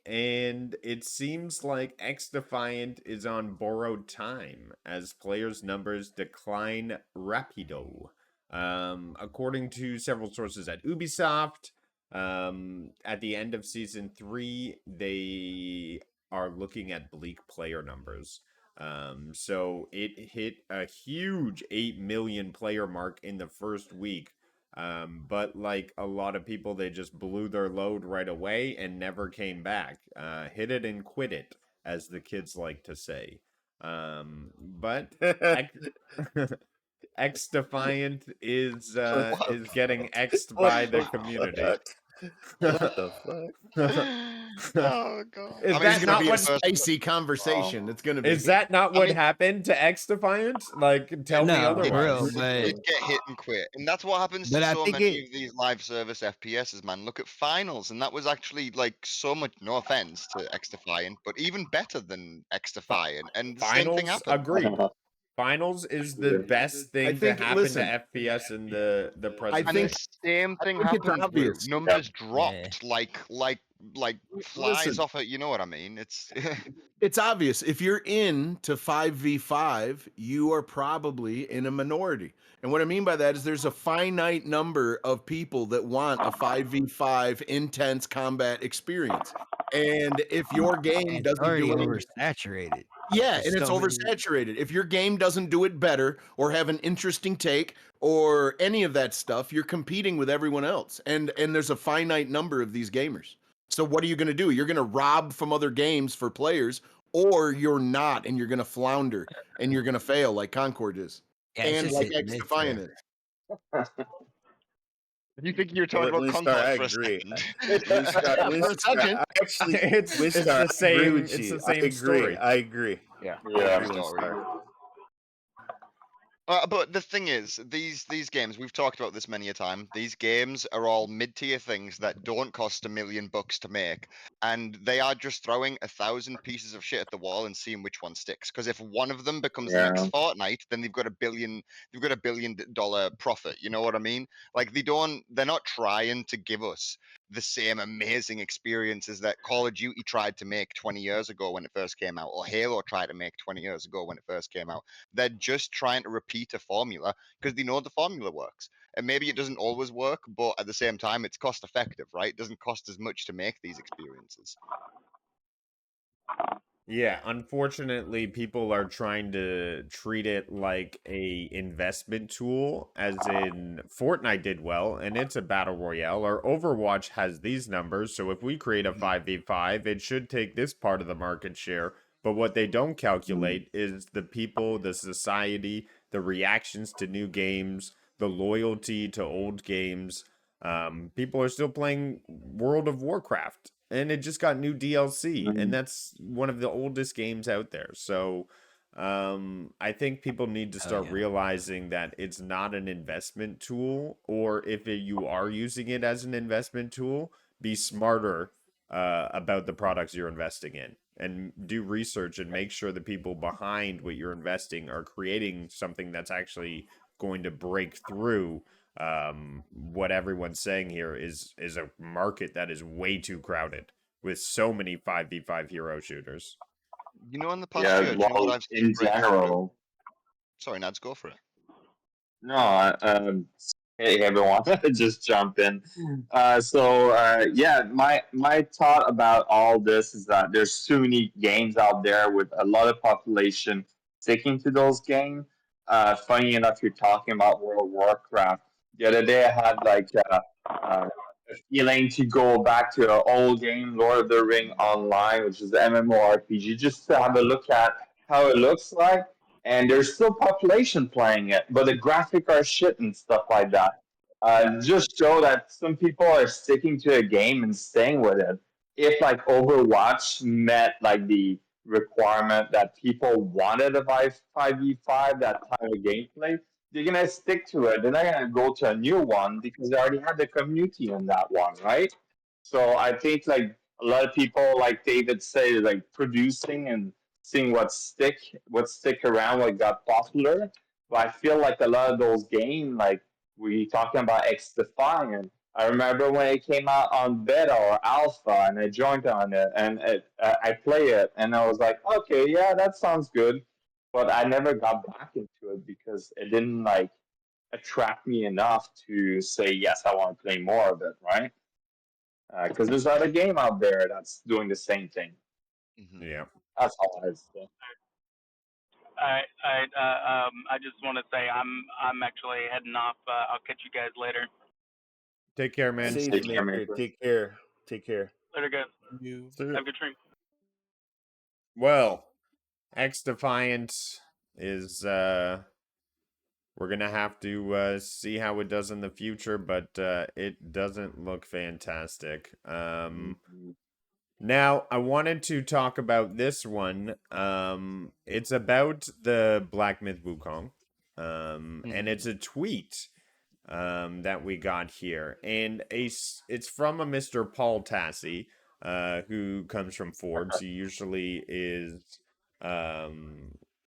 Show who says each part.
Speaker 1: and it seems like X-Defiant is on borrowed time as players' numbers decline rapido. According to several sources at Ubisoft, at the end of season 3, they are looking at bleak player numbers. So it hit a huge 8 million player mark in the first week. But like a lot of people, they just blew their load right away and never came back. Hit it and quit it, as the kids like to say. But X Defiant is getting X'd
Speaker 2: What
Speaker 1: by the
Speaker 2: the
Speaker 1: community.
Speaker 2: fuck? What the fuck?
Speaker 3: Oh god!
Speaker 1: Is
Speaker 3: I mean,
Speaker 1: that
Speaker 3: it's gonna
Speaker 1: not
Speaker 3: be a
Speaker 1: what?
Speaker 3: first.
Speaker 4: Spicy conversation. It's gonna be.
Speaker 1: Is that not
Speaker 3: I
Speaker 1: what
Speaker 3: mean,
Speaker 1: happened to X Defiant? Like, tell me
Speaker 5: No, for real,
Speaker 1: otherwise.
Speaker 5: but
Speaker 3: You'd get hit and quit, and that's what happens to
Speaker 5: I
Speaker 3: so
Speaker 5: think
Speaker 3: many of these live service FPSs, man. Look at finals, and that was actually like so much. No offense to X-Defiant, but even better than X-Defiant, and the same thing
Speaker 1: Finals,
Speaker 3: happened.
Speaker 1: agreed. Finals is the best thing to
Speaker 4: think-
Speaker 1: happen
Speaker 4: listen,
Speaker 1: to FPS in the present
Speaker 3: And
Speaker 1: day.
Speaker 3: the same thing
Speaker 4: think it's
Speaker 3: happened where
Speaker 4: obvious.
Speaker 3: numbers dropped like flies
Speaker 4: Listen.
Speaker 3: off it. You know what I mean? It's
Speaker 4: It's obvious. If you're into 5v5, you are probably in a minority. And what I mean by that is there's a finite number of people that want a 5v5 intense combat experience. And if your game
Speaker 5: it's
Speaker 4: doesn't
Speaker 5: already
Speaker 4: do it,
Speaker 5: oversaturated.
Speaker 4: yeah,
Speaker 5: There's
Speaker 4: and it's
Speaker 5: so many-
Speaker 4: oversaturated. If your game doesn't do it better or have an interesting take or any of that stuff, you're competing with everyone else. And there's a finite number of these gamers. So what are you going to do? You're going to rob from other games for players, or you're not, and you're going to flounder and you're going to fail like Concord is,
Speaker 5: Yeah, it's
Speaker 4: and
Speaker 5: just
Speaker 4: like
Speaker 5: hit and miss
Speaker 4: X-Defiant
Speaker 5: there.
Speaker 4: is.
Speaker 3: you think you're talking about
Speaker 2: Winstar,
Speaker 3: Concord
Speaker 2: I
Speaker 3: for a
Speaker 2: agree.
Speaker 3: second?
Speaker 4: Second.
Speaker 2: I actually,
Speaker 1: It's
Speaker 2: Winstar,
Speaker 1: the
Speaker 2: I agree
Speaker 1: same.
Speaker 2: with
Speaker 1: It's
Speaker 2: you.
Speaker 1: the same
Speaker 2: I agree.
Speaker 1: story.
Speaker 2: I agree.
Speaker 3: Yeah.
Speaker 2: I agree,
Speaker 3: Story.
Speaker 2: Winstar.
Speaker 3: But the thing is, these games, we've talked about this many a time. These games are all mid-tier things that don't cost $1 million to make, and they are just throwing 1,000 pieces of shit at the wall and seeing which one sticks. Because if one of them becomes the next Fortnite, then they've got $1 billion profit. You know what I mean? Like they're not trying to give us the same amazing experiences that Call of Duty tried to make 20 years ago when it first came out, or Halo tried to make 20 years ago when it first came out. They're just trying to repeat a formula because they know the formula works. And maybe it doesn't always work, but at the same time, it's cost effective, right? It doesn't cost as much to make these experiences.
Speaker 1: Yeah, unfortunately, people are trying to treat it like a investment tool, as in Fortnite did well, and it's a battle royale, or Overwatch has these numbers, so if we create a 5v5, it should take this part of the market share. But what they don't calculate is the people, the society, the reactions to new games, the loyalty to old games. People are still playing World of Warcraft, and it just got new DLC, and that's one of the oldest games out there. So I think people need to start realizing that it's not an investment tool, or if you are using it as an investment tool, be smarter about the products you're investing in, and do research and make sure the people behind what you're investing are creating something that's actually going to break through what everyone's saying here is a market that is way too crowded with so many 5v5 hero shooters.
Speaker 3: You know, in the past year, do you know what I've seen
Speaker 6: in
Speaker 3: break through?
Speaker 6: general.
Speaker 3: Sorry, Nads, go for it.
Speaker 6: No, hey everyone, just jump in. Yeah, my thought about all this is that there's too many games out there with a lot of population sticking to those games. Funny enough, you're talking about World of Warcraft. The other day, I had a feeling to go back to an old game, Lord of the Ring Online, which is the MMORPG, just to have a look at how it looks like. And there's still population playing it, but the graphics are shit and stuff like that. Just show that some people are sticking to a game and staying with it. If like Overwatch met like the requirement that people wanted a 5v5, that type of gameplay, they're gonna stick to it. They're not gonna go to a new one because they already had the community on that one, right? So I think like a lot of people, like David said, like producing and seeing what stick around, what got popular. But I feel like a lot of those games, like we talking about X-Defiant, I remember when it came out on beta or alpha, and I joined on it, and I play it, and I was like, okay, yeah, that sounds good, but I never got back into it because it didn't like attract me enough to say yes, I want to play more of it, right? Because there's other game out there that's doing the same thing.
Speaker 3: Mhm.
Speaker 1: Yeah.
Speaker 6: That's all I say.
Speaker 5: I just want to say I'm actually heading off. I'll catch you guys later.
Speaker 1: Take care, man.
Speaker 2: Safe,
Speaker 6: Take care,
Speaker 2: Maker.
Speaker 6: Maker.
Speaker 2: Take care. Take care.
Speaker 5: Later, guys.
Speaker 2: You.
Speaker 5: Have a good stream.
Speaker 1: Well, X-Defiant is we're gonna have to see how it does in the future, but it doesn't look fantastic.
Speaker 6: Mhm.
Speaker 1: Now I wanted to talk about this one. It's about the Black Myth Wukong. And it's a tweet that we got here, and it's from a Mr. Paul Tassi, who comes from Forbes. He usually is